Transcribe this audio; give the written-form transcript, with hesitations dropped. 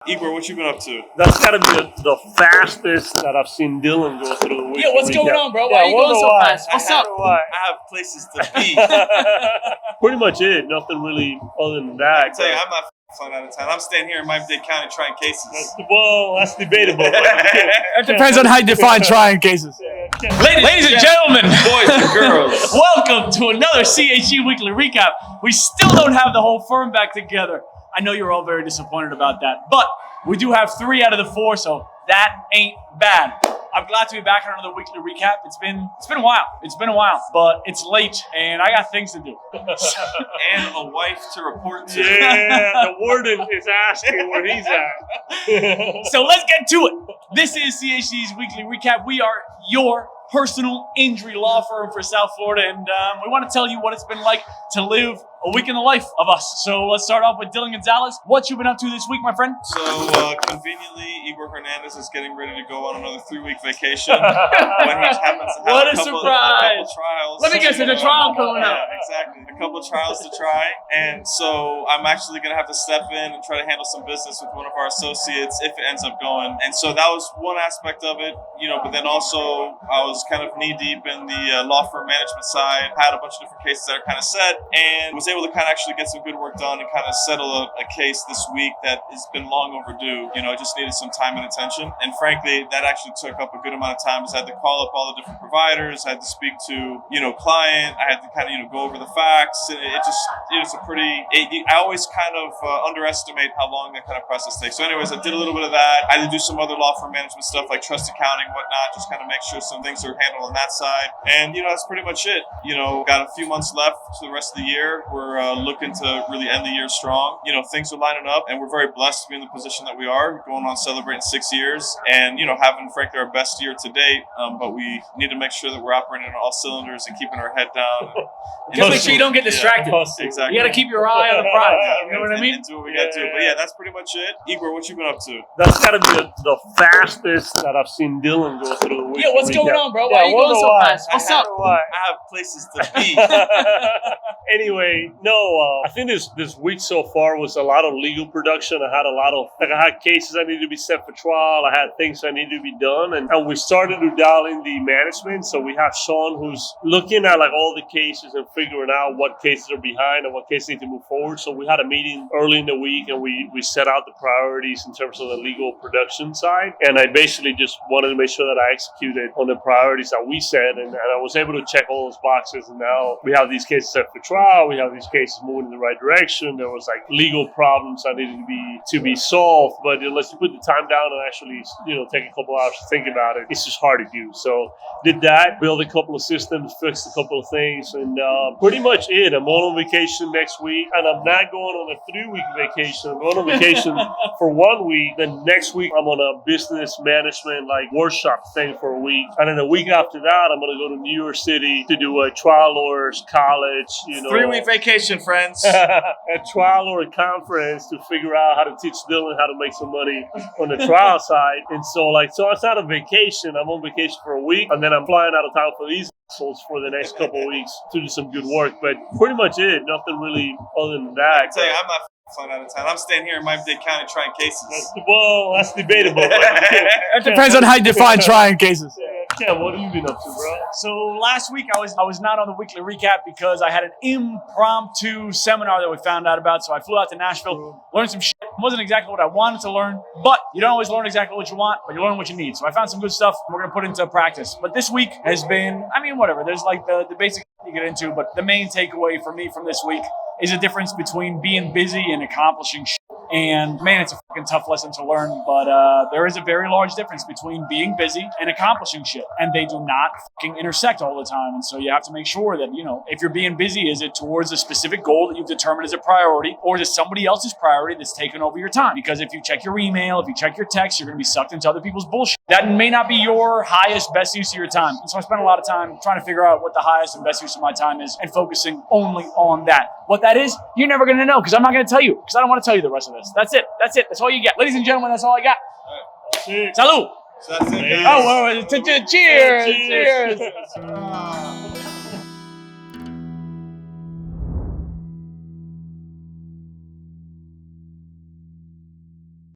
Igor, what you been up to? That's gotta be the fastest that I've seen Dylan go through. Yeah, what's going on, bro? Why are you going so fast? What's up? I have places to be. Pretty much it. Nothing really other than that. I tell you, I'm not flying out of town. I'm staying here in Miami-Dade County trying cases. Well, that's debatable. It depends on how you define trying cases. Ladies and gentlemen, boys and girls, welcome to another CHE Weekly Recap. We still don't have the whole firm back together. I know you're all very disappointed about that, but we do have 3 out of the 4, so that ain't bad. I'm glad to be back on another weekly recap. It's been a while. It's been a while, but it's late and I got things to do. And a wife to report to. Yeah, the warden is asking where he's at. So let's get to it. This is CHC's Weekly Recap. We are your personal injury law firm for South Florida, and we want to tell you what it's been like to live a week in the life of us. So let's start off with Dylan Gonzalez. What you been up to this week, my friend? So conveniently, Igor Hernandez is getting ready to go on another 3-week vacation. When he happens to have What a a couple trials. Let me guess, there's a trial coming up. Yeah, exactly. A couple of trials to try, and so I'm actually going to have to step in and try to handle some business with one of our associates if it ends up going. And so that was one aspect of it, but then also I was kind of knee deep in the law firm management side, had a bunch of different cases that are kind of set, and was able to kind of actually get some good work done and kind of settle a case this week that has been long overdue. It just needed some time and attention. And frankly, that actually took up a good amount of time. I had to call up all the different providers, I had to speak to, client, I had to kind of, go over the facts. I always kind of underestimate how long that kind of process takes. So anyways, I did a little bit of that. I had to do some other law firm management stuff like trust accounting, whatnot, just kind of make sure some things are handled on that side. And, that's pretty much it. Got a few months left to the rest of the year. We're looking to really end the year strong. Things are lining up, and we're very blessed to be in the position that we are, going on celebrating 6 years, and having frankly our best year to date. But we need to make sure that we're operating on all cylinders and keeping our head down. Just make sure you don't get distracted. Yeah, exactly. You got to keep your eye on the prize. You know what I mean? And do what we got to do. But yeah, that's pretty much it. Igor, what you been up to? That's gotta be the fastest that I've seen Dylan go through. Yeah, what's going on, bro? Why are you going so fast? What's up? I have places to be. Anyway, I think this week so far was a lot of legal production. I had cases I needed to be set for trial. I had things I needed to be done, and we started to dial in the management. So we have Sean who's looking at all the cases and figuring out what cases are behind and what cases need to move forward. So we had a meeting early in the week, and we set out the priorities in terms of the legal production side. And I basically just wanted to make sure that I executed on the priorities that we set, and I was able to check all those boxes. And now we have these cases set for trial. We have these cases moving in the right direction. There was legal problems that needed to be solved, but unless you put the time down and actually take a couple hours to think about it, it's just hard to do. So did that, build a couple of systems, fixed a couple of things, and pretty much it. I'm going on vacation next week, and I'm not going on a 3-week vacation. I'm going on vacation for 1 week. Then next week I'm on a business management workshop thing for a week, and then a week after that I'm going to go to New York City to do a trial lawyers college. 3-week vacation, friends. A trial lawyer conference to figure out how to teach Dylan how to make some money on the trial side. And so outside of vacation, I'm on vacation for a week, and then I'm flying out of town for these assholes for the next couple of weeks to do some good work. But pretty much it. Nothing really other than that. I tell you, I'm not flying out of town. I'm staying here in Miami-Dade County trying cases. Well, that's debatable. It depends on how you define trying cases. Yeah, what have you been up to, bro? So last week I was not on the weekly recap because I had an impromptu seminar that we found out about. So I flew out to Nashville, learned some shit. It wasn't exactly what I wanted to learn, but you don't always learn exactly what you want, but you learn what you need. So I found some good stuff we're going to put into practice. But this week has been, whatever. There's the basic you get into, but the main takeaway for me from this week is the difference between being busy and accomplishing shit. And man, it's a fucking tough lesson to learn, but there is a very large difference between being busy and accomplishing shit, and they do not fucking intersect all the time. And so you have to make sure that, if you're being busy, is it towards a specific goal that you've determined as a priority, or is it somebody else's priority that's taken over your time? Because if you check your email, if you check your text, you're going to be sucked into other people's bullshit. That may not be your highest, best use of your time. And so I spent a lot of time trying to figure out what the highest and best use of my time is and focusing only on that. What that is, you're never going to know because I'm not going to tell you because I don't want to tell you the rest of this. That's it. That's all you get. Ladies and gentlemen, that's all I got. Right. Salud. So that's it, guys. Oh, well, cheers. Cheers.